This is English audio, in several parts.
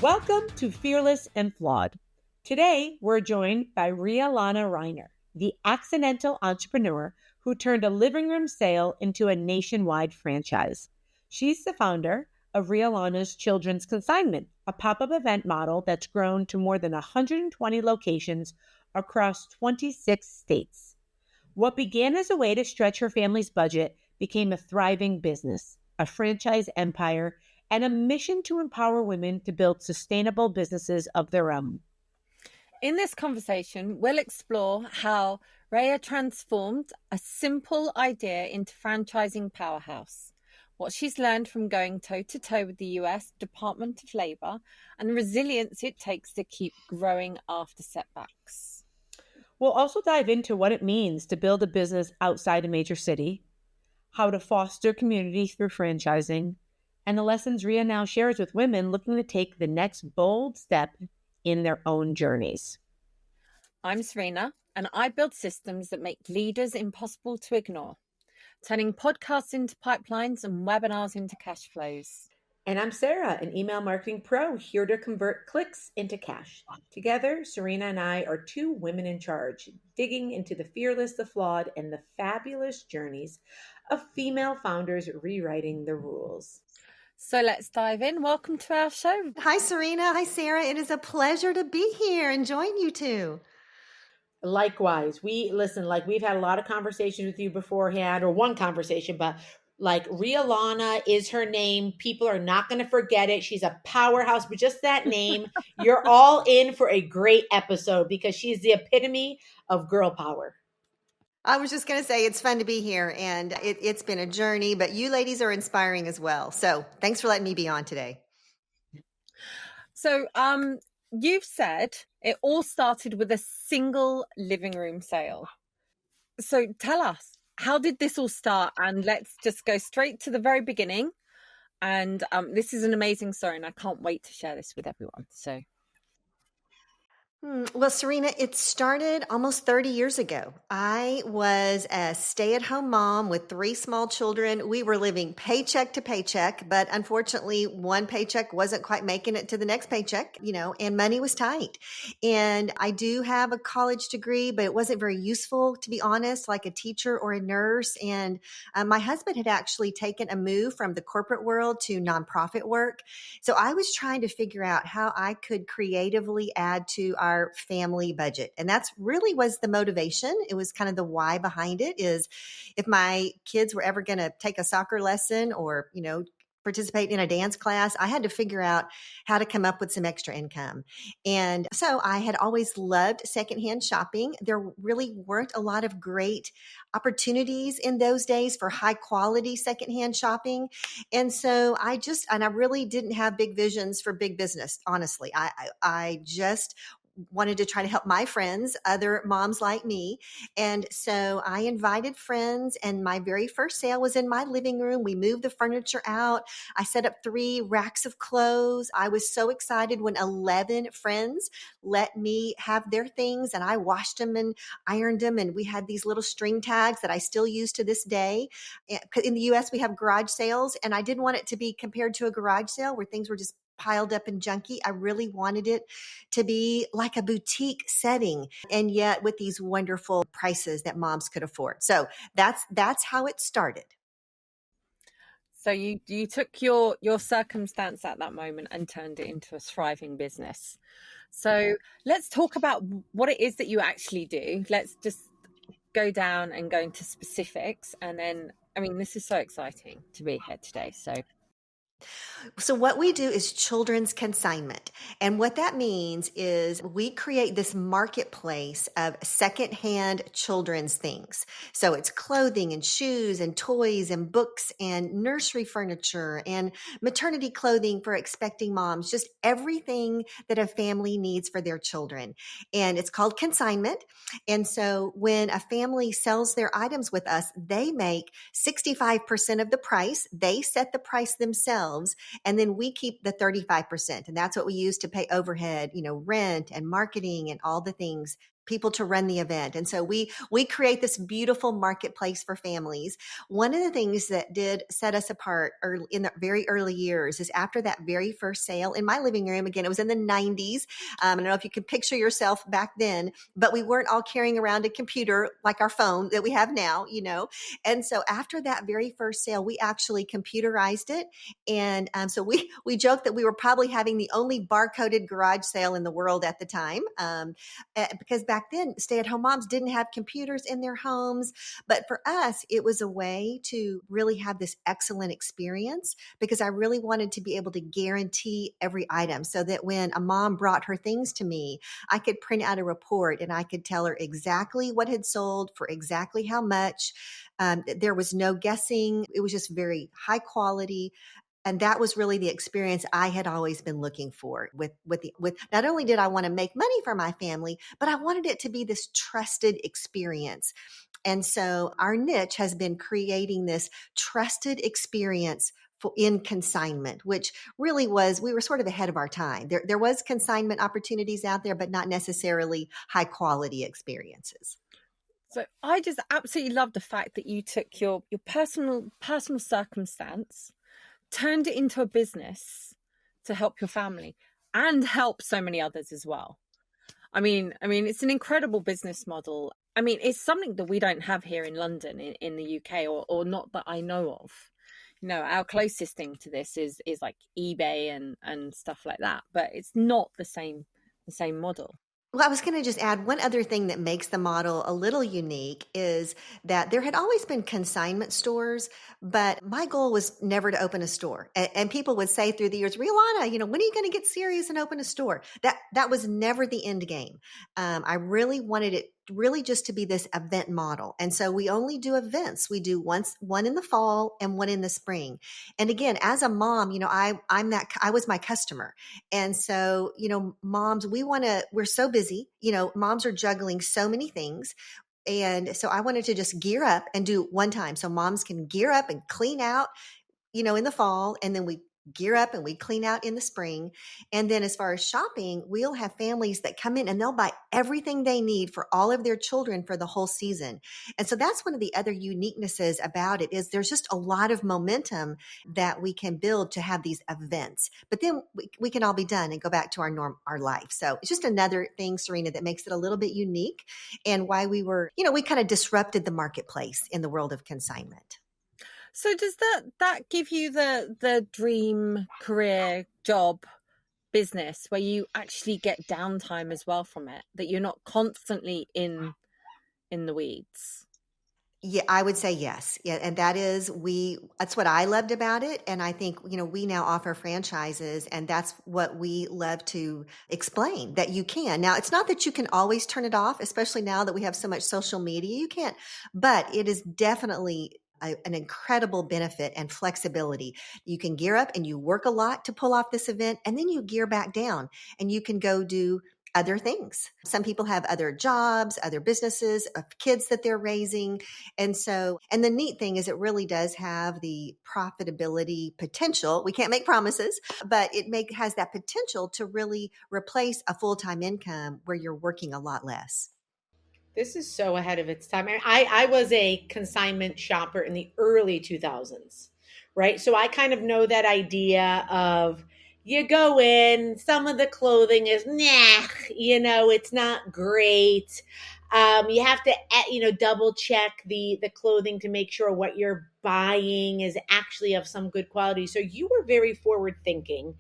Welcome to Fearless and Flawed. Today, we're joined by Rhea Lana Riner, the accidental entrepreneur who turned a living room sale into a nationwide franchise. She's the founder of Rhea Lana's Children's Consignment, a pop-up event model that's grown to more than 120 locations across 26 states. What began as a way to stretch her family's budget became a thriving business, a franchise empire, and a mission to empower women to build sustainable businesses of their own. In this conversation, we'll explore how Rhea transformed a simple idea into franchising powerhouse, what she's learned from going toe-to-toe with the US Department of Labor, and the resilience it takes to keep growing after setbacks. We'll also dive into what it means to build a business outside a major city, how to foster community through franchising, and the lessons Rhea now shares with women looking to take the next bold step in their own journeys. I'm Serena, and I build systems that make leaders impossible to ignore, turning podcasts into pipelines and webinars into cash flows. And I'm Sara, an email marketing pro here to convert clicks into cash. Together, Serena and I are two women in charge, digging into the fearless, the flawed, and the fabulous journeys of female founders rewriting the rules. So let's dive in. Welcome to our show. Hi, Serena. Hi, Sara. It is a pleasure to be here and join you two. Likewise, we've had a lot of conversations with you beforehand, or one conversation, but Rhea Lana is her name. People are not going to forget it. She's a powerhouse, but just that name, you're all in for a great episode because she's the epitome of girl power. I was just going to say it's fun to be here, and it's been a journey, but you ladies are inspiring as well. So thanks for letting me be on today. So you've said it all started with a single living room sale. So tell us, how did this all start? And let's just go straight to the very beginning. And this is an amazing story, and I can't wait to share this with everyone. So. Well, Serena, it started almost 30 years ago. I was a stay-at-home mom with 3 small children. We were living paycheck to paycheck, but unfortunately, one paycheck wasn't quite making it to the next paycheck, and money was tight. And I do have a college degree, but it wasn't very useful, to be honest, like a teacher or a nurse. And my husband had actually taken a move from the corporate world to nonprofit work. So I was trying to figure out how I could creatively add to our family budget. And that's really was the motivation. It was kind of the why behind it is if my kids were ever going to take a soccer lesson or, participate in a dance class, I had to figure out how to come up with some extra income. And so I had always loved secondhand shopping. There really weren't a lot of great opportunities in those days for high quality secondhand shopping. And so I really didn't have big visions for big business. Honestly, I just wanted to try to help my friends, other moms like me. And so I invited friends, and my very first sale was in my living room. We moved the furniture out. I set up 3 racks of clothes. I was so excited when 11 friends let me have their things, and I washed them and ironed them. And we had these little string tags that I still use to this day. In the US, we have garage sales, and I didn't want it to be compared to a garage sale where things were just piled up and junky. I really wanted it to be like a boutique setting, and yet with these wonderful prices that moms could afford. So that's how it started. So you took your circumstance at that moment and turned it into a thriving business. So let's talk about what it is that you actually do. Let's just go down and go into specifics. And then, this is so exciting to be here today. So what we do is children's consignment. And what that means is we create this marketplace of secondhand children's things. So it's clothing and shoes and toys and books and nursery furniture and maternity clothing for expecting moms, just everything that a family needs for their children. And it's called consignment. And so when a family sells their items with us, they make 65% of the price. They set the price themselves. And then we keep the 35%. And that's what we use to pay overhead, rent and marketing and all the things people to run the event. And so we create this beautiful marketplace for families. One of the things that did set us apart in the very early years is after that very first sale in my living room. Again, it was in the 90s. I don't know if you can picture yourself back then, but we weren't all carrying around a computer like our phone that we have now, And so after that very first sale, we actually computerized it. And so we joked that we were probably having the only barcoded garage sale in the world at the time, because back then stay-at-home moms didn't have computers in their homes. But for us, it was a way to really have this excellent experience, because I really wanted to be able to guarantee every item, so that when a mom brought her things to me, I could print out a report and I could tell her exactly what had sold for exactly how much. There was no guessing. It was just very high quality. And that was really the experience I had always been looking for with not only did I want to make money for my family, but I wanted it to be this trusted experience. And so our niche has been creating this trusted experience in consignment, which really we were sort of ahead of our time. There was consignment opportunities out there, but not necessarily high quality experiences. So I just absolutely love the fact that you took your personal circumstance, turned it into a business to help your family and help so many others as well. I mean, it's an incredible business model. I mean, it's something that we don't have here in London, in the UK, or not that I know of. Our closest thing to this is like eBay and stuff like that, but it's not the same model. Well, I was going to just add one other thing that makes the model a little unique is that there had always been consignment stores, but my goal was never to open a store. And people would say through the years, Rhea Lana, when are you going to get serious and open a store? That was never the end game. I really wanted it really just to be this event model. And so we only do events. We do one in the fall and one in the spring. And again, as a mom, I was my customer. And so, moms, we're so busy, moms are juggling so many things. And so I wanted to just gear up and do one time. So moms can gear up and clean out, in the fall, and then we gear up and we clean out in the spring. And then as far as shopping, we'll have families that come in and they'll buy everything they need for all of their children for the whole season. And so that's one of the other uniquenesses about it is there's just a lot of momentum that we can build to have these events, but then we can all be done and go back to our life. So it's just another thing, Serena, that makes it a little bit unique and why we kind of disrupted the marketplace in the world of consignment. So does that give you the dream career job business where you actually get downtime as well from it, that you're not constantly in the weeds? Yeah, I would say yes. Yeah. And that's what I loved about it. And I think, we now offer franchises and that's what we love to explain that you can. Now, it's not that you can always turn it off, especially now that we have so much social media, you can't, but it is definitely an incredible benefit and flexibility. You can gear up and you work a lot to pull off this event and then you gear back down and you can go do other things. Some people have other jobs, other businesses, kids that they're raising. And the neat thing is it really does have the profitability potential. We can't make promises, but it has that potential to really replace a full-time income where you're working a lot less. This is so ahead of its time. I was a consignment shopper in the early 2000s, right? So I kind of know that idea of you go in, some of the clothing is, it's not great. You have to, double check the clothing to make sure what you're buying is actually of some good quality. So you were very forward thinking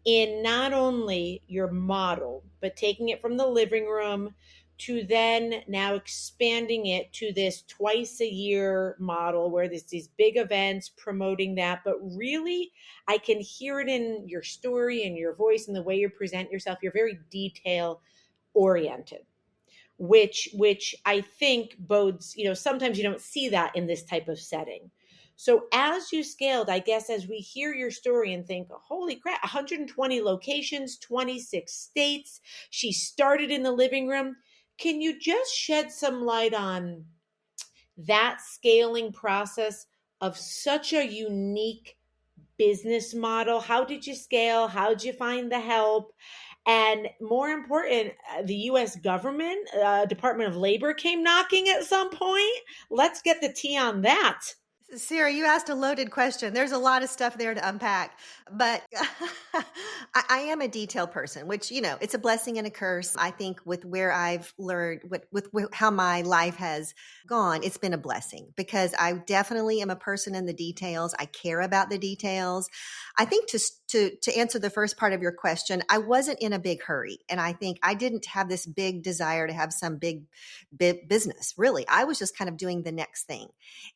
in not only your model, but taking it from the living room to then now expanding it to this twice a year model where there's these big events promoting that. But really, I can hear it in your story and your voice and the way you present yourself. You're very detail oriented, which I think bodes, sometimes you don't see that in this type of setting. So as you scaled, I guess, as we hear your story and think, holy crap, 120 locations, 26 states. She started in the living room. Can you just shed some light on that scaling process of such a unique business model? How did you scale? How did you find the help? And more important, the US government, Department of Labor came knocking at some point. Let's get the tea on that. Sara, you asked a loaded question. There's a lot of stuff there to unpack, but I am a detail person, which, it's a blessing and a curse. I think with where I've learned, with how my life has gone, it's been a blessing because I definitely am a person in the details. I care about the details. I think to answer the first part of your question, I wasn't in a big hurry. And I think I didn't have this big desire to have some big business. Really, I was just kind of doing the next thing.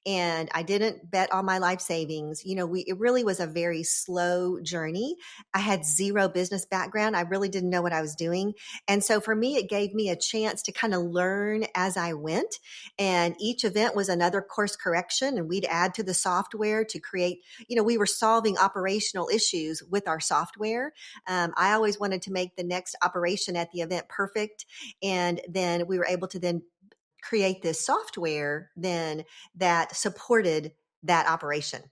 And I didn't bet on my life savings. It really was a very slow journey. I had zero business background. I really didn't know what I was doing. And so for me, it gave me a chance to kind of learn as I went. And each event was another course correction. And we'd add to the software to create, we were solving operational issues with our software. I always wanted to make the next operation at the event perfect. And then we were able to then create this software then that supported that operation.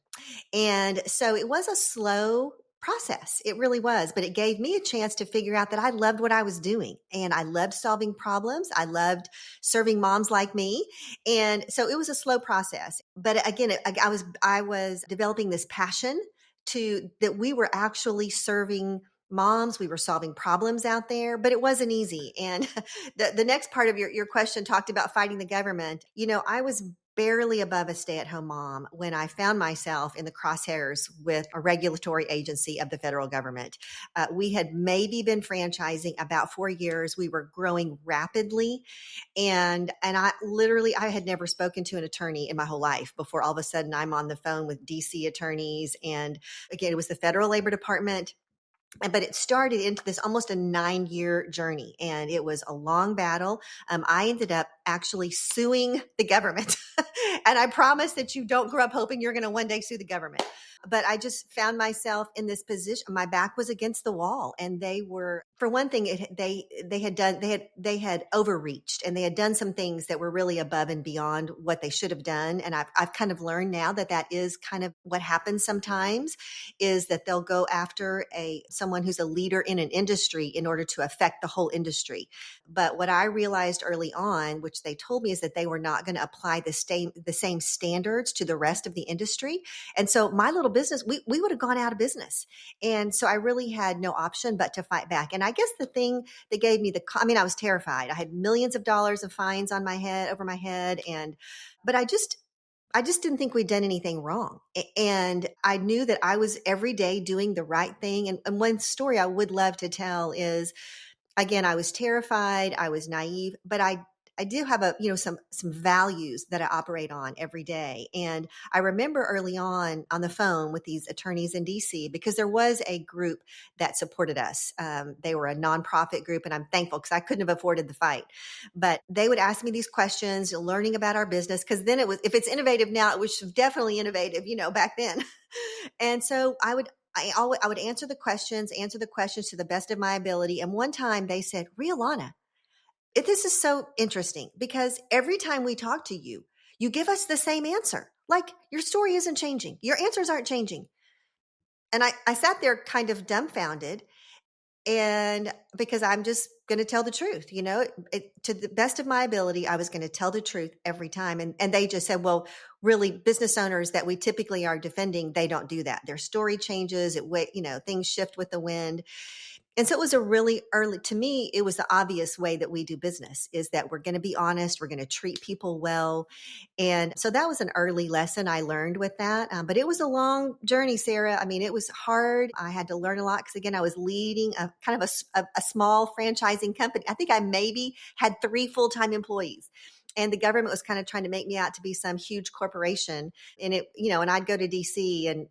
And so it was a slow process. It really was, but it gave me a chance to figure out that I loved what I was doing and I loved solving problems. I loved serving moms like me. And so it was a slow process. But again, I was developing this passion that we were actually serving moms. We were solving problems out there, but it wasn't easy. And the next part of your question talked about fighting the government. I was barely above a stay-at-home mom when I found myself in the crosshairs with a regulatory agency of the federal government. We had maybe been franchising about 4 years. We were growing rapidly. And I had never spoken to an attorney in my whole life before all of a sudden I'm on the phone with DC attorneys. And again, it was the Federal Labor Department. But it started into this almost a 9-year journey, and it was a long battle. I ended up actually suing the government. And I promise that you don't grow up hoping you're going to one day sue the government. But I just found myself in this position. My back was against the wall, and they were, for one thing, they had overreached, and they had done some things that were really above and beyond what they should have done. And I've kind of learned now that is kind of what happens sometimes, is that they'll go after someone who's a leader in an industry in order to affect the whole industry. But what I realized early on, which they told me, is that they were not going to apply the same standards to the rest of the industry. And so my little business, we would have gone out of business. And so I really had no option but to fight back. And I guess the thing that gave me I was terrified. I had millions of dollars of fines over my head. But I just didn't think we'd done anything wrong. And I knew that I was every day doing the right thing. And one story I would love to tell is, again, I was terrified. I was naive, but I do have some values that I operate on every day. And I remember early on the phone with these attorneys in DC, because there was a group that supported us. They were a nonprofit group, and I'm thankful because I couldn't have afforded the fight. But they would ask me these questions, learning about our business, because then if it's innovative now, it was definitely innovative, back then. And so I would answer the questions to the best of my ability. And one time they said, "Rhea Lana, this is so interesting because every time we talk to you, you give us the same answer. Like your story isn't changing. Your answers aren't changing." And I sat there kind of dumbfounded, and because I'm just going to tell the truth, to the best of my ability, I was going to tell the truth every time. And they just said, "Well, really, business owners that we typically are defending, they don't do that. Their story changes. Things shift with the wind." And so it was to me, it was the obvious way that we do business, is that we're going to be honest. We're going to treat people well. And so that was an early lesson I learned with that. But it was a long journey, Sara. I mean, it was hard. I had to learn a lot because, again, I was leading a kind of a small franchising company. I think I maybe had 3 full-time employees. And the government was kind of trying to make me out to be some huge corporation. And and I'd go to DC and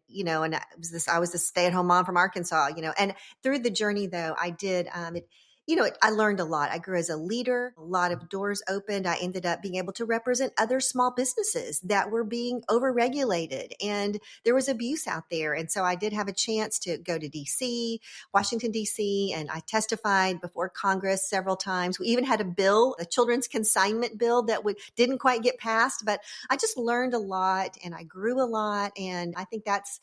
I was a stay-at-home mom from Arkansas, and through the journey though, I did, I learned a lot. I grew as a leader, a lot of doors opened. I ended up being able to represent other small businesses that were being overregulated, and there was abuse out there. And so I did have a chance to go to DC, Washington, DC, and I testified before Congress several times. We even had a children's consignment bill that didn't quite get passed, but I just learned a lot and I grew a lot. And I think that's,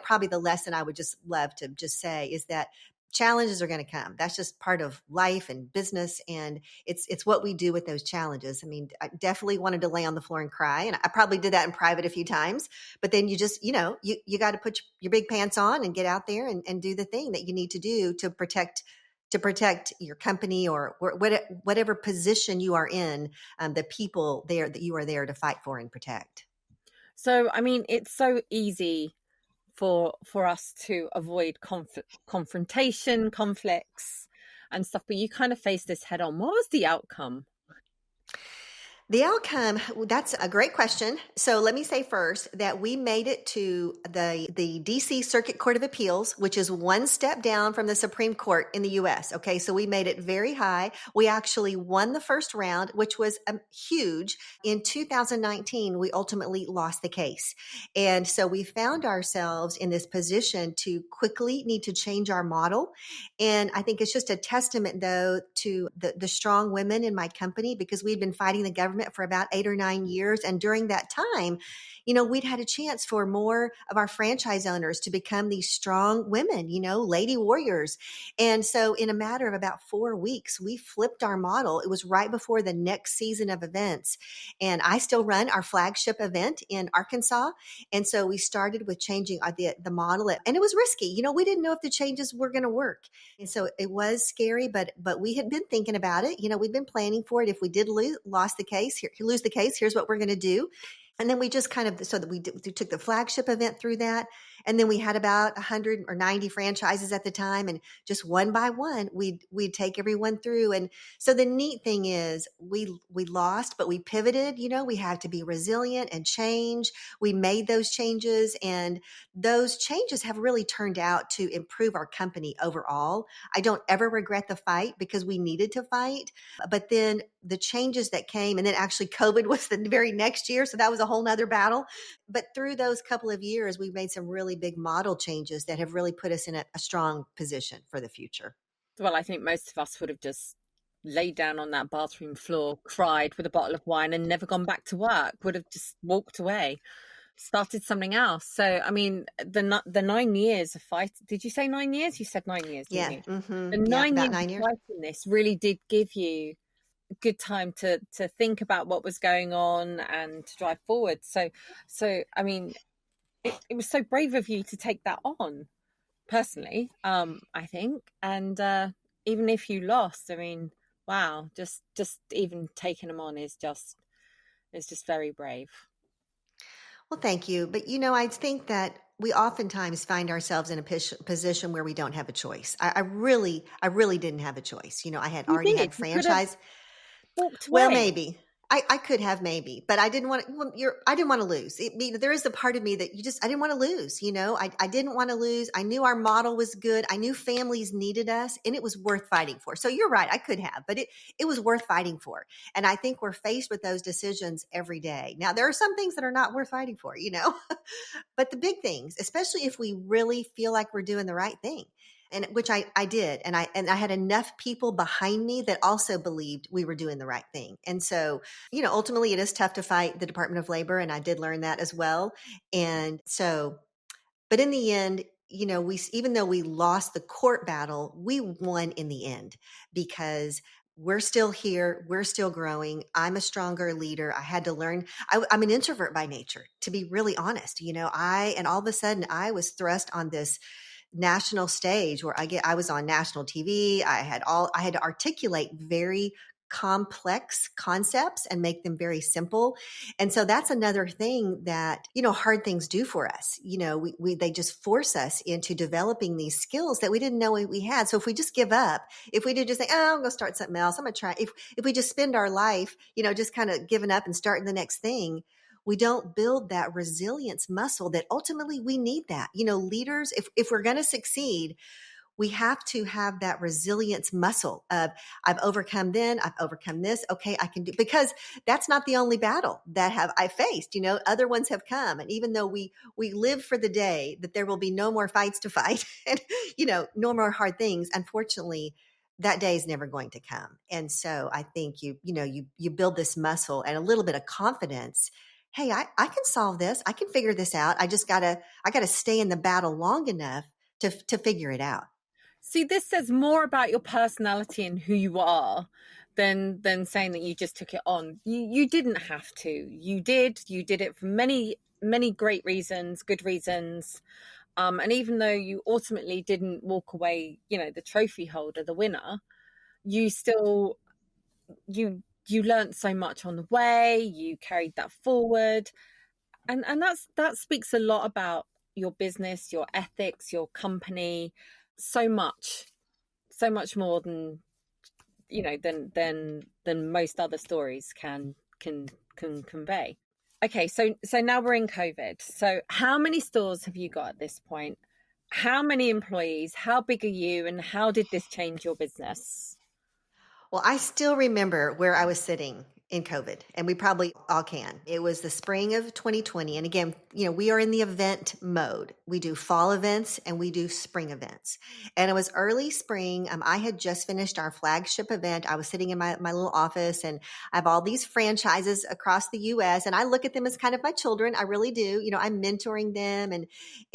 probably the lesson I would just love to just say is that challenges are going to come. That's just part of life and business. And it's what we do with those challenges. I mean, I definitely wanted to lay on the floor and cry. And I probably did that in private a few times, but then you just, you got to put your big pants on and get out there and do the thing that you need to do to protect your company or whatever position you are in, the people there that you are there to fight for and protect. So, I mean, it's so easy for us to avoid confrontation, conflicts and stuff, but you kind of face this head on. What was the outcome? The outcome, that's a great question. So let me say first that we made it to the DC Circuit Court of Appeals, which is one step down from the Supreme Court in the US. Okay, so we made it very high. We actually won the first round, which was huge. In 2019, we ultimately lost the case. And so we found ourselves in this position to quickly need to change our model. And I think it's just a testament, though, to the strong women in my company, because we'd been fighting the government for about 8 or 9 years. And during that time, we'd had a chance for more of our franchise owners to become these strong women, lady warriors. And so in a matter of about 4 weeks, we flipped our model. It was right before the next season of events. And I still run our flagship event in Arkansas. And so we started with changing the model. And it was risky. We didn't know if the changes were going to work. And so it was scary, but we had been thinking about it. We'd been planning for it. If we did lose the case, here's what we're going to do. And then we just we took the flagship event through that. And then we had about 100 or 90 franchises at the time. And just one by one, we'd take everyone through. And so the neat thing is we lost, but we pivoted. We had to be resilient and change. We made those changes, and those changes have really turned out to improve our company overall. I don't ever regret the fight because we needed to fight. But then the changes that came, and then actually COVID was the very next year. So that was a whole nother battle. But through those couple of years, we've made some really big model changes that have really put us in a strong position for the future. Well, I think most of us would have just laid down on that bathroom floor, cried with a bottle of wine and never gone back to work, would have just walked away, started something else. So, I mean, the 9 years of fight, did you say 9 years? You said 9 years, didn't you? Mm-hmm. The 9 years of fighting this really did give you good time to think about what was going on and to drive forward. So I mean, it was so brave of you to take that on, personally, I think. And even if you lost, I mean, wow, just even taking them on is just very brave. Well, thank you. But I think that we oftentimes find ourselves in a position where we don't have a choice. I really didn't have a choice. I had already had franchise. Walked away. Well, maybe I could have, maybe, but I didn't want to lose. There is a part of me that I didn't want to lose. I didn't want to lose. I knew our model was good. I knew families needed us, and it was worth fighting for. So you're right, I could have, but it was worth fighting for. And I think we're faced with those decisions every day. Now, there are some things that are not worth fighting for, but the big things, especially if we really feel like we're doing the right thing. And which I did. And I had enough people behind me that also believed we were doing the right thing. And so, ultimately it is tough to fight the Department of Labor. And I did learn that as well. And so, but in the end, even though we lost the court battle, we won in the end because we're still here. We're still growing. I'm a stronger leader. I had to learn. I'm an introvert by nature, to be really honest. And all of a sudden I was thrust on this national stage where I was on national TV. I had to articulate very complex concepts and make them very simple. And so that's another thing that, hard things do for us. They just force us into developing these skills that we didn't know we had. So if we just give up, if we did just say, oh, I'm going to start something else, I'm going to try. If we just spend our life, just kind of giving up and starting the next thing, we don't build that resilience muscle that ultimately we need that. Leaders, if we're going to succeed, we have to have that resilience muscle of I've overcome I've overcome this. Okay, I can do, because that's not the only battle that I faced. Other ones have come. And even though we live for the day that there will be no more fights to fight and, no more hard things, unfortunately, that day is never going to come. And so I think you build this muscle and a little bit of confidence. Hey, I can solve this. I can figure this out. I gotta stay in the battle long enough to figure it out. See, this says more about your personality and who you are than saying that you just took it on. You didn't have to. You did it for many great reasons, good reasons. And even though you ultimately didn't walk away, the trophy holder, the winner, you still you learned so much on the way. You carried that forward, and that speaks a lot about your business, your ethics, your company, so much more than than most other stories can convey. Okay, so now we're in COVID. So how many stores have you got at this point? How many employees? How big are you? And how did this change your business? Well, I still remember where I was sitting in COVID, and we probably all can. It was the spring of 2020. And again, we are in the event mode. We do fall events and we do spring events. And it was early spring. I had just finished our flagship event. I was sitting in my little office, and I have all these franchises across the US, and I look at them as kind of my children. I really do. I'm mentoring them,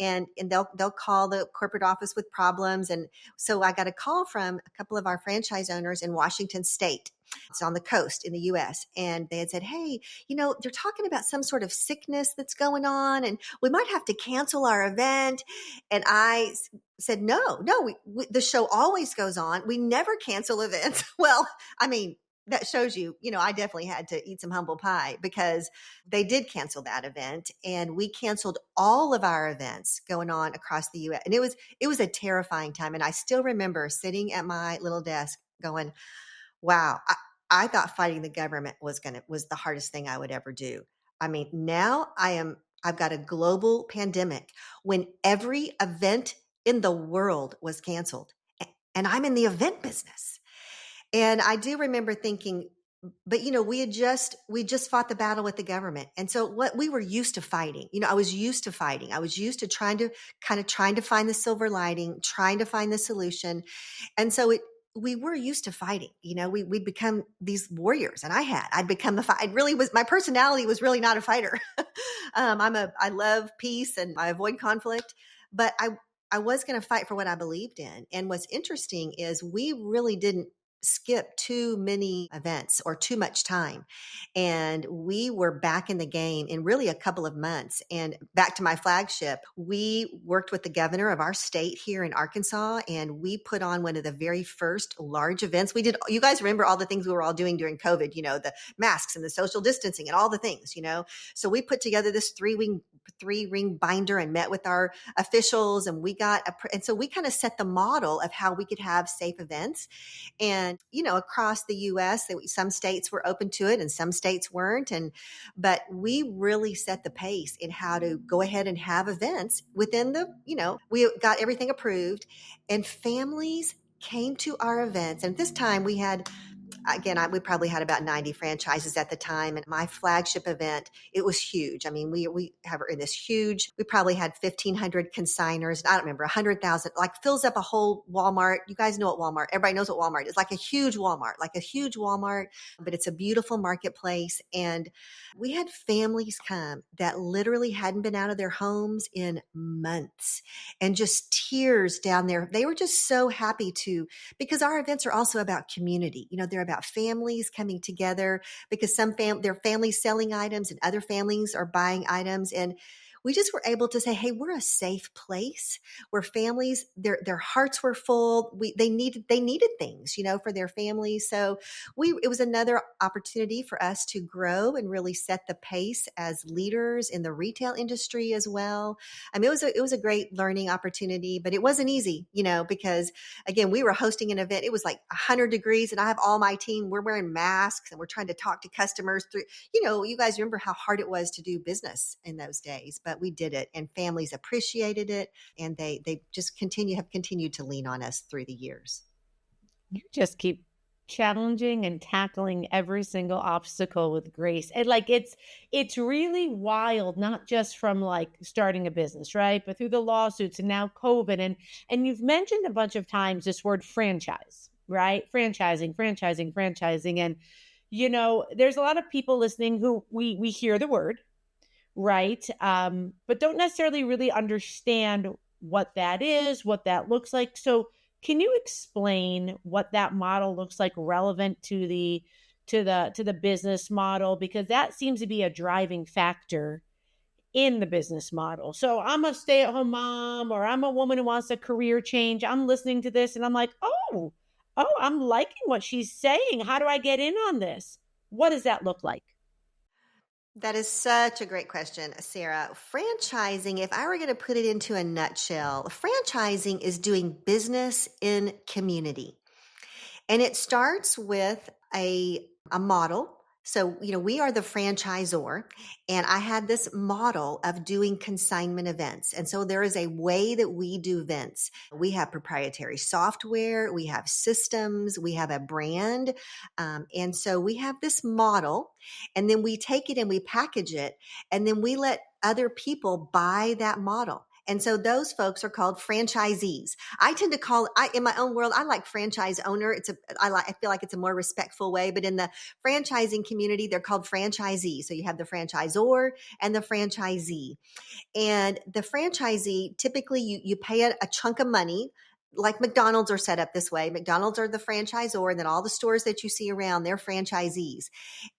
and they'll call the corporate office with problems. And so I got a call from a couple of our franchise owners in Washington State. It's on the coast in the US. And they had said, hey, they're talking about some sort of sickness that's going on, and we might have to cancel our event. And I said, no, the show always goes on. We never cancel events. Well, that shows you, I definitely had to eat some humble pie, because they did cancel that event, and we canceled all of our events going on across the US. And it was a terrifying time. And I still remember sitting at my little desk going, wow, I thought fighting the government was the hardest thing I would ever do. Now I've got a global pandemic when every event in the world was canceled, and I'm in the event business. And I do remember thinking, but we just fought the battle with the government. And so what we were used to fighting, I was used to fighting. I was used to trying to find the silver lining, trying to find the solution. And so we were used to fighting. We'd become these warriors, and I'd become my personality was really not a fighter. I love peace and I avoid conflict, but I was going to fight for what I believed in. And what's interesting is we really didn't skip too many events or too much time. And we were back in the game in really a couple of months. And back to my flagship, we worked with the governor of our state here in Arkansas, and we put on one of the very first large events we did. You guys remember all the things we were all doing during COVID, the masks and the social distancing and all the things, So we put together this three ring binder and met with our officials, and and so we kind of set the model of how we could have safe events. And, across the US, some states were open to it and some states weren't. But we really set the pace in how to go ahead and have events within we got everything approved, and families came to our events. And this time we had, again, we probably had about 90 franchises at the time. And my flagship event, it was huge. We have in this huge, we probably had 1,500 consigners. I don't remember, 100,000, fills up a whole Walmart. You guys know what Walmart, everybody knows what Walmart is, like a huge Walmart, but it's a beautiful marketplace. And we had families come that literally hadn't been out of their homes in months, and just tears down there. They were just so happy because our events are also about community. They're about families coming together, because their families selling items and other families are buying items. And we just were able to say, hey, we're a safe place where families, their hearts were full. They needed things, for their families. So it was another opportunity for us to grow and really set the pace as leaders in the retail industry as well. It was a great learning opportunity, but it wasn't easy, because again, we were hosting an event. It was like 100 degrees, and I have all my team, we're wearing masks, and we're trying to talk to customers through, you guys remember how hard it was to do business in those days. But we did it, and families appreciated it, and they just have continued to lean on us through the years. You just keep challenging and tackling every single obstacle with grace. And it's really wild, not just from starting a business, right? But through the lawsuits and now COVID. And you've mentioned a bunch of times this word franchise, right? Franchising. And, there's a lot of people listening who we hear the word, right? But don't necessarily really understand what that is, what that looks like. So Can you explain what that model looks like relevant to the business model? Because that seems to be a driving factor in the business model. So I'm a stay-at-home mom, or I'm a woman who wants a career change. I'm listening to this and I'm like, oh, I'm liking what she's saying. How do I get in on this? What does that look like? That is such a great question, Sarah. Franchising, if I were going to put it into a nutshell, franchising is doing business in community. And it starts with a model. So, we are the franchisor, and I had this model of doing consignment events. And so there is a way that we do events. We have proprietary software, we have systems, we have a brand. And so we have this model, and then we take it and we package it, and then we let other people buy that model. And so those folks are called franchisees. I tend to call, in my own world, I like franchise owner. I feel like it's a more respectful way, but in the franchising community, they're called franchisees. So you have the franchisor and the franchisee. And the franchisee, typically you pay a chunk of money. Like McDonald's are set up this way. McDonald's are the franchisor, and then all the stores that you see around, they're franchisees.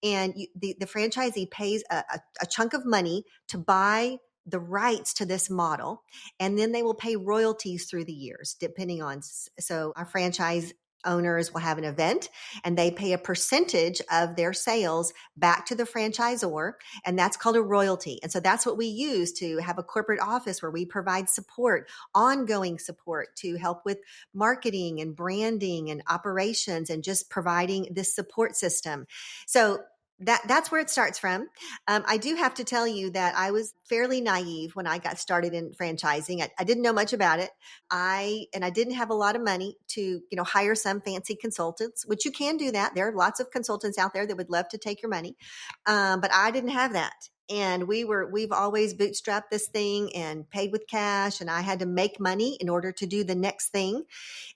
And the franchisee pays a chunk of money to buy the rights to this model, and then they will pay royalties through the years, depending on. So our franchise owners will have an event, and they pay a percentage of their sales back to the franchisor, and that's called a royalty. And so that's what we use to have a corporate office where we provide support, ongoing support to help with marketing and branding and operations, and just providing this support system. So that's where it starts from. I do have to tell you that I was fairly naive when I got started in franchising. I didn't know much about it. I didn't have a lot of money to, hire some fancy consultants, which you can do that. There are lots of consultants out there that would love to take your money. But I didn't have that. And we've always bootstrapped this thing and paid with cash. And I had to make money in order to do the next thing.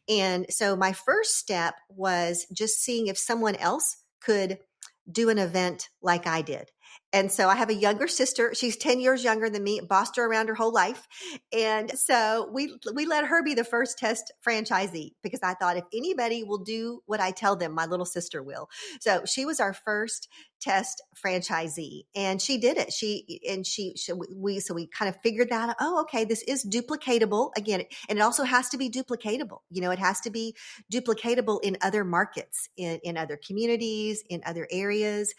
And so my first step was just seeing if someone else could do an event like I did. And so I have a younger sister. She's 10 years younger than me, bossed her around her whole life. And so we let her be the first test franchisee, because I thought if anybody will do what I tell them, my little sister will. So she was our first test franchisee, and she did it. So we kind of figured that out. Oh, okay, this is duplicatable again. And it also has to be duplicatable. It has to be duplicatable in other markets, in other communities, in other areas.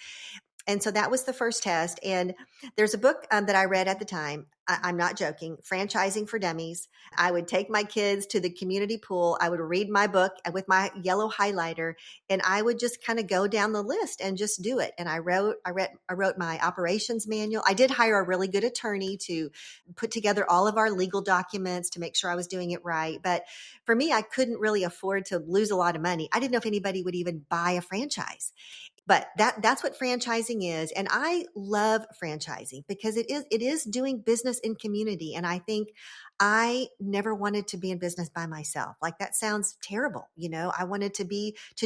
And so that was the first test. And there's a book that I read at the time. I'm not joking. Franchising for Dummies. I would take my kids to the community pool. I would read my book with my yellow highlighter, and I would just kind of go down the list and just do it. And I wrote my operations manual. I did hire a really good attorney to put together all of our legal documents to make sure I was doing it right. But for me, I couldn't really afford to lose a lot of money. I didn't know if anybody would even buy a franchise. But that's what franchising is. And I love franchising because it is doing business in community. And I think I never wanted to be in business by myself. Like, that sounds terrible. I wanted to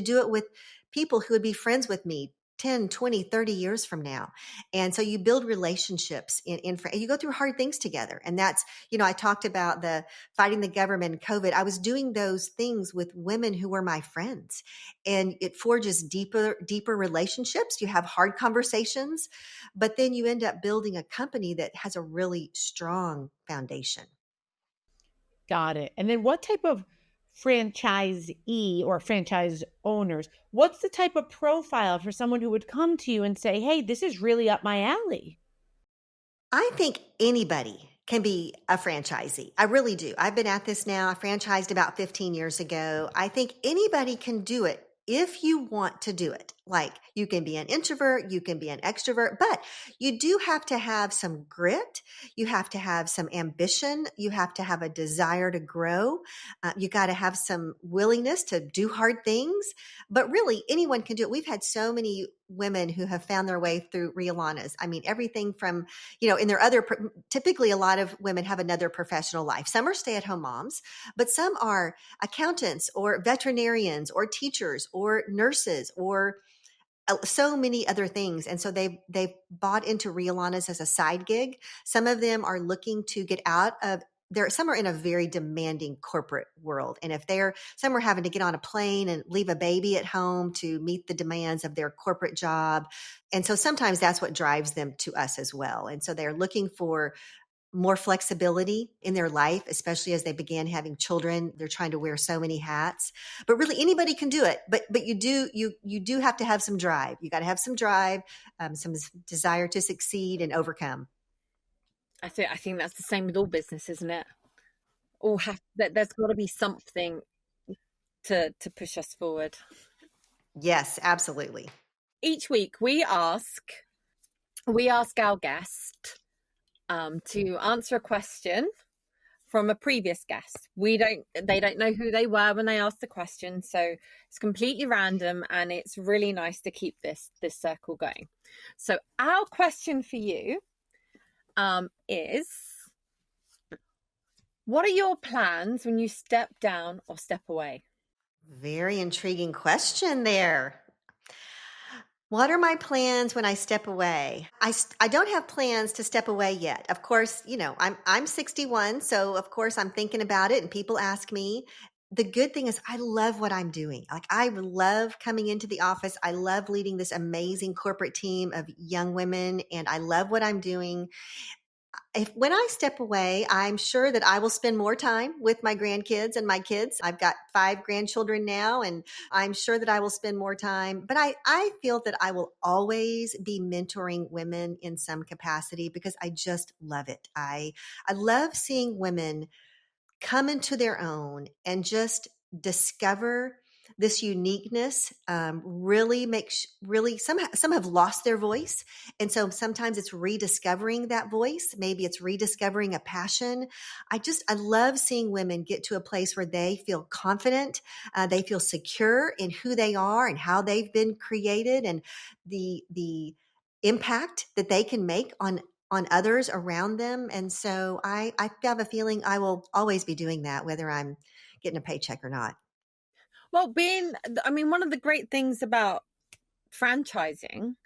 do it with people who would be friends with me 10, 20, 30 years from now. And so you build relationships you go through hard things together. And that's, I talked about the fighting the government and COVID. I was doing those things with women who were my friends, and it forges deeper relationships. You have hard conversations, but then you end up building a company that has a really strong foundation. Got it. And then what type of franchisee or franchise owners, what's the type of profile for someone who would come to you and say, hey, this is really up my alley? I think anybody can be a franchisee. I really do. I've been at this now. I franchised about 15 years ago. I think anybody can do it if you want to do it. Like, you can be an introvert, you can be an extrovert, but you do have to have some grit. You have to have some ambition. You have to have a desire to grow. You got to have some willingness to do hard things, but really anyone can do it. We've had so many women who have found their way through Rhea Lana's. I mean, everything from, in their typically a lot of women have another professional life. Some are stay-at-home moms, but some are accountants or veterinarians or teachers or nurses or so many other things. And so they've bought into Rhea Lana's as a side gig. Some of them are looking to get out of some are in a very demanding corporate world. And if some are having to get on a plane and leave a baby at home to meet the demands of their corporate job. And so sometimes that's what drives them to us as well. And so they're looking for more flexibility in their life, especially as they begin having children. They're trying to wear so many hats, but really anybody can do it. But you do have to have some drive. You got to have some drive, some desire to succeed and overcome. I think that's the same with all business, isn't it? There's got to be something to push us forward. Yes, absolutely. Each week we ask our guest to answer a question from a previous guest. They don't know who they were when they asked the question, so it's completely random, and it's really nice to keep this circle going. So our question for you is, what are your plans when you step down or step away? Very intriguing question there. What are my plans when I step away? I don't have plans to step away yet. Of course, I'm 61, so of course I'm thinking about it, and people ask me. The good thing is I love what I'm doing. Like, I love coming into the office. I love leading this amazing corporate team of young women, and I love what I'm doing. When I step away, I'm sure that I will spend more time with my grandkids and my kids. I've got 5 grandchildren now, and I'm sure that I will spend more time. But I feel that I will always be mentoring women in some capacity because I just love it. I love seeing women come into their own and just discover this uniqueness. Really some have lost their voice, and so sometimes it's rediscovering that voice. Maybe it's rediscovering a passion. I love seeing women get to a place where they feel confident, they feel secure in who they are and how they've been created, and the impact that they can make on others around them. And so I have a feeling I will always be doing that, whether I'm getting a paycheck or not. Well, one of the great things about franchising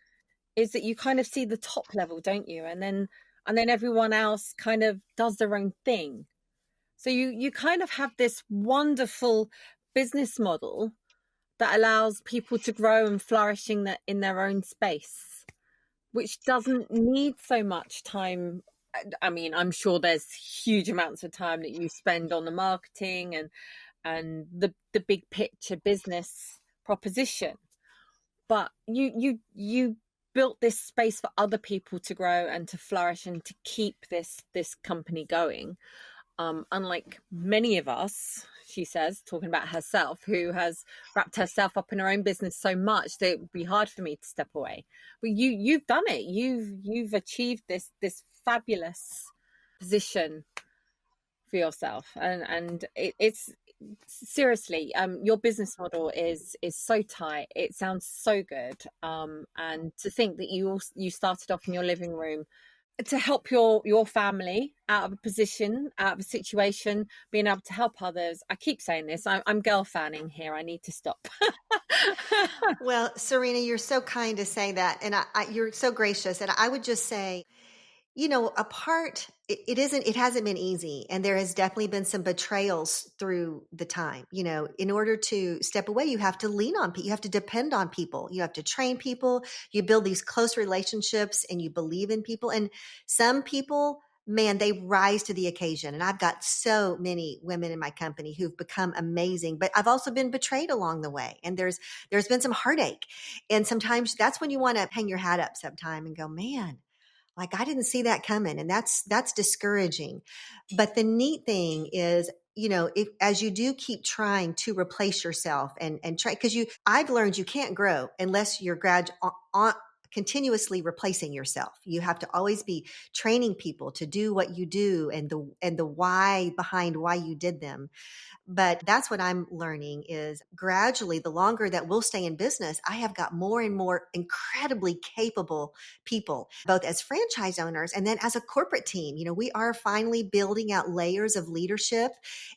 is that you kind of see the top level, don't you? And then everyone else kind of does their own thing. So you kind of have this wonderful business model that allows people to grow and flourish in their own space, which doesn't need so much time. I mean, I'm sure there's huge amounts of time that you spend on the marketing and the big picture business proposition, but you built this space for other people to grow and to flourish and to keep this company going, unlike many of us, she says, talking about herself, who has wrapped herself up in her own business so much that it would be hard for me to step away. But you've done it. You've achieved this fabulous position for yourself, and it's seriously, your business model is so tight. It sounds so good, and to think that you started off in your living room to help your family out of a position, out of a situation, being able to help others. I keep saying this, I'm girl fanning here. I need to stop. Well, Serena, you're so kind to say that, and you're so gracious. And I would just say, it hasn't been easy. And there has definitely been some betrayals through the time. In order to step away, you have to lean on people. You have to depend on people. You have to train people. You build these close relationships and you believe in people. And some people, man, they rise to the occasion. And I've got so many women in my company who've become amazing, but I've also been betrayed along the way. And there's been some heartache. And sometimes that's when you want to hang your hat up sometime and go, man, like, I didn't see that coming. And that's discouraging. But the neat thing is, as you do keep trying to replace yourself and try, because I've learned you can't grow unless you're continuously replacing yourself. You have to always be training people to do what you do and the why behind why you did them. But that's what I'm learning is gradually, the longer that we'll stay in business, I have got more and more incredibly capable people, both as franchise owners and then as a corporate team. We are finally building out layers of leadership.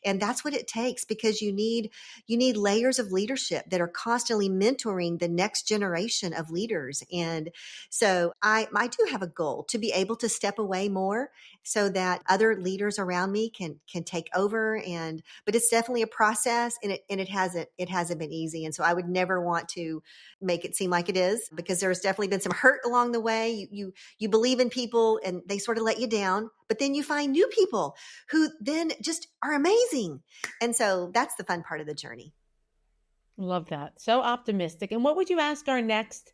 And that's what it takes, because you need layers of leadership that are constantly mentoring the next generation of leaders. And And so I do have a goal to be able to step away more so that other leaders around me can take over. But it's definitely a process, and it hasn't been easy. And so I would never want to make it seem like it is, because there's definitely been some hurt along the way. You believe in people and they sort of let you down, but then you find new people who then just are amazing. And so that's the fun part of the journey. Love that. So optimistic. And what would you ask our next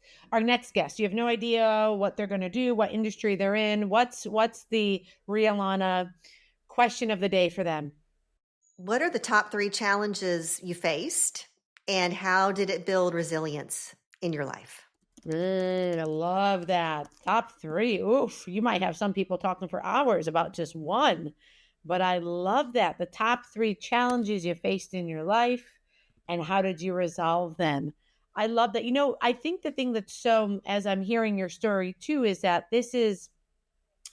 guest? You have no idea what they're going to do, what industry they're in. What's the Rhea Lana question of the day for them? What are the top 3 challenges you faced, and how did it build resilience in your life? I love that. Top 3. Oof, you might have some people talking for hours about just one, but I love that. The top 3 challenges you faced in your life, and how did you resolve them? I love that. I think the thing that's so, as I'm hearing your story too, is that this is,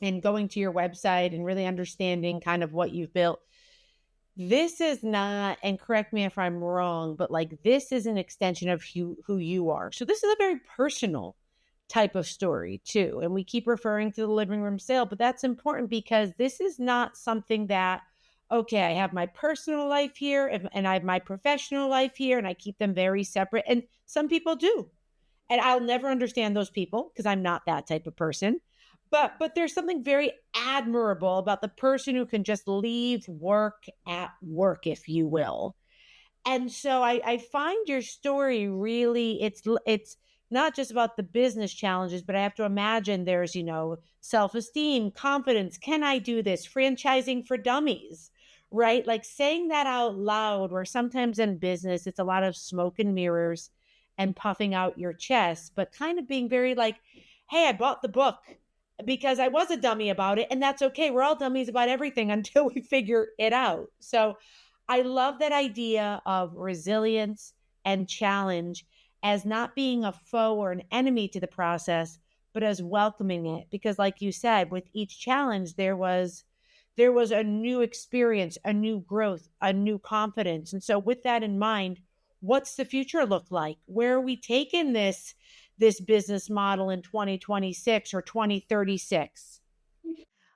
and going to your website and really understanding kind of what you've built. This is not, and correct me if I'm wrong, but like this is an extension of who you are. So this is a very personal type of story too. And we keep referring to the living room sale, but that's important because this is not something that, okay, I have my personal life here and I have my professional life here, and I keep them very separate. And some people do. And I'll never understand those people because I'm not that type of person. But there's something very admirable about the person who can just leave work at work, if you will. And so I find your story really, it's not just about the business challenges, but I have to imagine there's, self-esteem, confidence. Can I do this? Franchising for dummies, right? Like saying that out loud, where sometimes in business, it's a lot of smoke and mirrors and puffing out your chest, but kind of being very like, hey, I bought the book because I was a dummy about it. And that's okay. We're all dummies about everything until we figure it out. So I love that idea of resilience and challenge as not being a foe or an enemy to the process, but as welcoming it. Because like you said, with each challenge, there was a new experience, a new growth, a new confidence. And so with that in mind, what's the future look like? Where are we taking this business model in 2026 or 2036?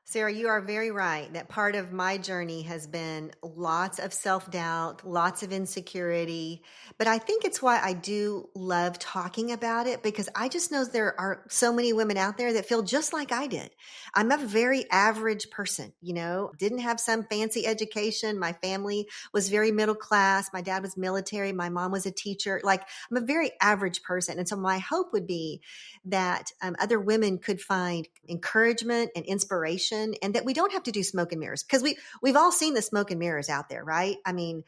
Sara, you are very right that part of my journey has been lots of self-doubt, lots of insecurity. But I think it's why I do love talking about it, because I just know there are so many women out there that feel just like I did. I'm a very average person, didn't have some fancy education. My family was very middle class. My dad was military. My mom was a teacher. Like, I'm a very average person. And so my hope would be that other women could find encouragement and inspiration, and that we don't have to do smoke and mirrors, because we've all seen the smoke and mirrors out there, right? I mean,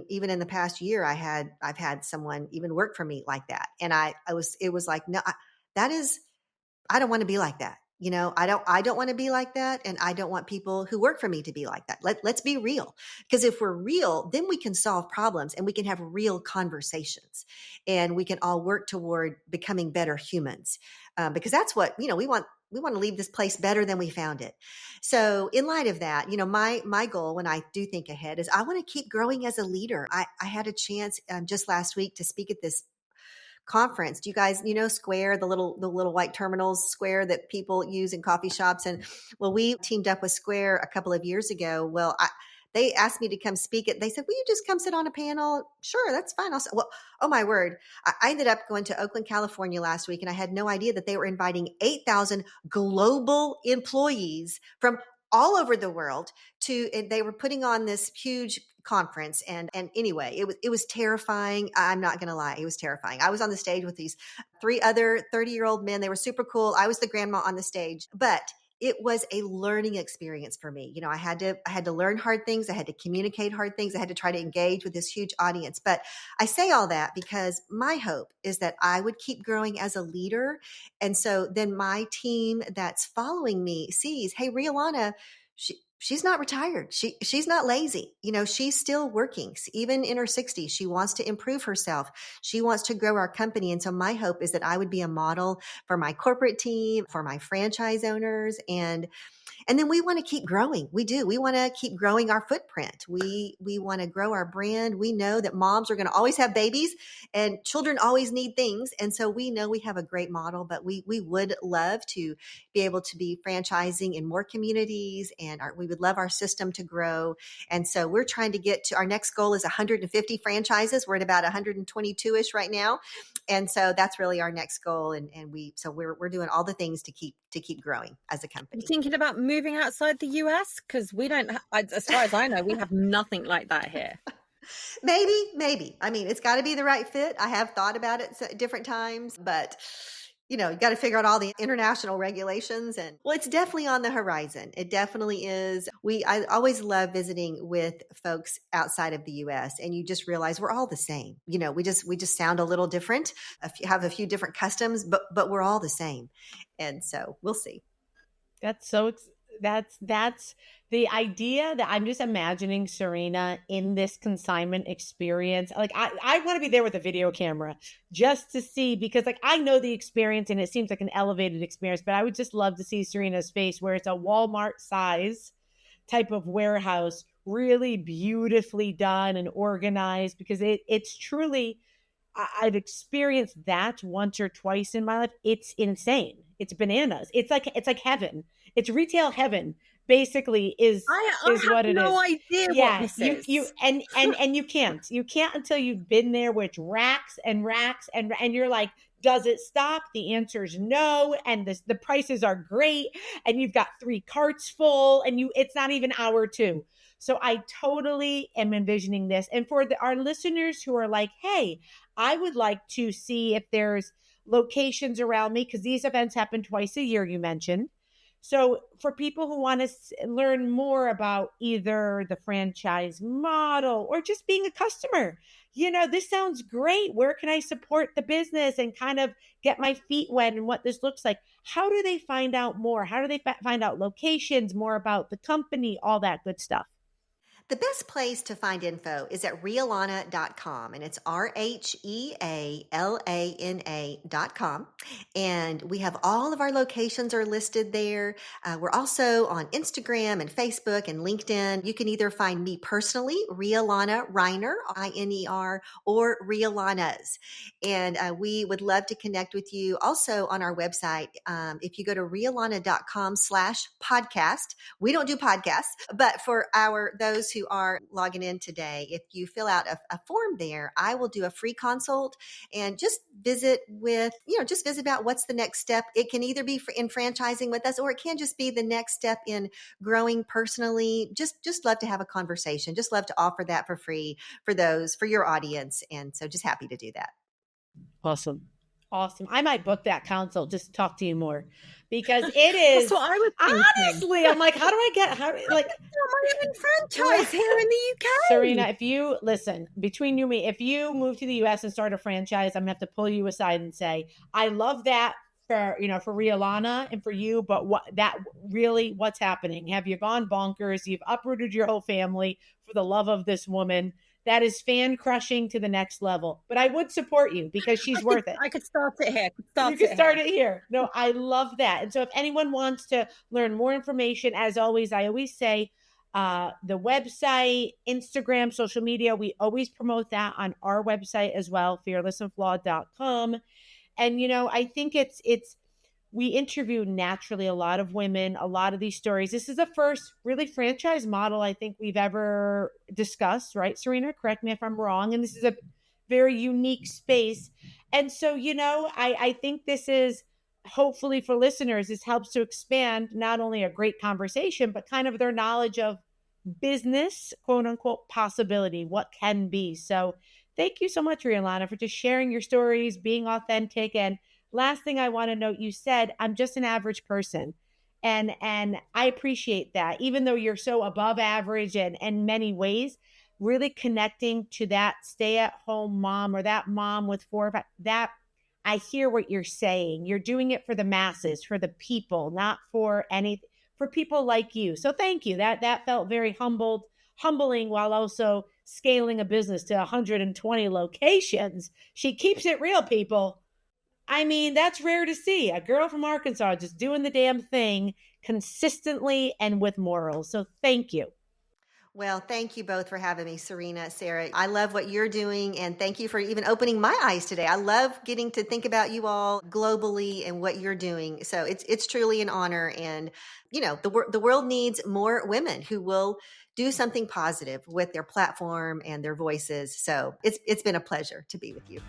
even in the past year, I've had someone even work for me like that, and it was like, no, I don't want to be like that. I don't want to be like that. And I don't want people who work for me to be like that. Let's be real. Because if we're real, then we can solve problems and we can have real conversations, and we can all work toward becoming better humans. Because that's what, we want to leave this place better than we found it. So in light of that, my goal when I do think ahead is I want to keep growing as a leader. I had a chance just last week to speak at this conference. Do you guys, Square, the little white terminals, Square, that people use in coffee shops? And well, we teamed up with Square a couple of years ago. Well, they asked me to come speak it. They said, will you just come sit on a panel? Sure, that's fine. Well, oh my word. I ended up going to Oakland, California last week, and I had no idea that they were inviting 8,000 global employees from all over the world and they were putting on this huge conference. And anyway, it was terrifying. I'm not going to lie. It was terrifying. I was on the stage with these 3 other 30-year-old men. They were super cool. I was the grandma on the stage, but it was a learning experience for me. I had to learn hard things. I had to communicate hard things. I had to try to engage with this huge audience. But I say all that because my hope is that I would keep growing as a leader. And so then my team that's following me sees, hey, Rhea Lana, she's not retired. She's not lazy. She's still working. Even in her 60s, she wants to improve herself. She wants to grow our company. And so my hope is that I would be a model for my corporate team, for my franchise owners, and then we want to keep growing. We do. We want to keep growing our footprint. We want to grow our brand. We know that moms are going to always have babies and children always need things. And so we know we have a great model, but we would love to be able to be franchising in more communities, and we would love our system to grow. And so we're trying to get to, our next goal is 150 franchises. We're at about 122-ish right now. And so that's really our next goal. And we're doing all the things to keep growing as a company. You thinking about moving outside the US? Because we don't, as far as I know, we have nothing like that here. Maybe. I mean, it's got to be the right fit. I have thought about it at different times, but you got to figure out all the international regulations, and well, it's definitely on the horizon. It definitely is. I always love visiting with folks outside of the US, and you just realize we're all the same. We just sound a little different, have a few different customs, but we're all the same. And so we'll see. That's the idea that I'm just imagining Serena in this consignment experience. Like I want to be there with a video camera just to see, because like I know the experience and it seems like an elevated experience, but I would just love to see Serena's face where it's a Walmart size type of warehouse, really beautifully done and organized, because it's truly, I've experienced that once or twice in my life. It's insane. It's bananas. It's like heaven. It's retail heaven, basically, is what it is. I have no idea what this is. And you can't until you've been there, with racks and racks and you're like, does it stop? The answer is no. And the prices are great. And you've got 3 carts full, and it's not even hour 2. So I totally am envisioning this. And for our listeners who are like, hey, I would like to see if there's locations around me, because these events happen twice a year, you mentioned. So for people who want to learn more about either the franchise model or just being a customer, this sounds great. Where can I support the business and kind of get my feet wet and what this looks like? How do they find out more? How do they find out locations, more about the company, all that good stuff? The best place to find info is at rhealana.com, and it's RHEALANA.com. And we have all of our locations are listed there. We're also on Instagram and Facebook and LinkedIn. You can either find me personally, Rhea Lana Riner, INER, or Rhea Lana's. And we would love to connect with you. Also on our website, if you go to rhealana.com/podcast, we don't do podcasts, but for those who are logging in today, if you fill out a form there, I will do a free consult and just visit about what's the next step. It can either be in franchising with us, or it can just be the next step in growing personally. Just love to have a conversation. Just love to offer that for free for your audience. And so just happy to do that. Awesome. I might book that consult just to talk to you more, because it is. That's what I would think. Honestly, I'm like, how do I get my own franchise here in the UK? Serena, if you listen, between you and me, if you move to the US and start a franchise, I'm gonna have to pull you aside and say, I love that for Rhea Lana and for you, but what's happening? Have you gone bonkers? You've uprooted your whole family for the love of this woman. That is fan crushing to the next level. But I would support you because she's worth it. I could start it here. You could start it here. No, I love that. And so if anyone wants to learn more information, as always, I always say the website, Instagram, social media, we always promote that on our website as well, fearlessandflawed.com. And, I think we interview naturally a lot of women, a lot of these stories. This is the first really franchise model I think we've ever discussed, right, Serena? Correct me if I'm wrong. And this is a very unique space. And so, I think this is, hopefully for listeners, this helps to expand not only a great conversation, but kind of their knowledge of business, quote unquote, possibility, what can be. So thank you so much, Rhea Lana, for just sharing your stories, being authentic. And last thing I want to note, you said, I'm just an average person. And I appreciate that, even though you're so above average and in many ways, really connecting to that stay-at-home mom or that mom with 4 or 5, that I hear what you're saying. You're doing it for the masses, for the people, not for for people like you. So thank you. That felt very humbling while also scaling a business to 120 locations. She keeps it real, people. I mean, that's rare to see. A girl from Arkansas just doing the damn thing consistently and with morals. So thank you. Well, thank you both for having me, Serena, Sara. I love what you're doing, and thank you for even opening my eyes today. I love getting to think about you all globally and what you're doing. So it's truly an honor, and the world needs more women who will do something positive with their platform and their voices. So it's been a pleasure to be with you.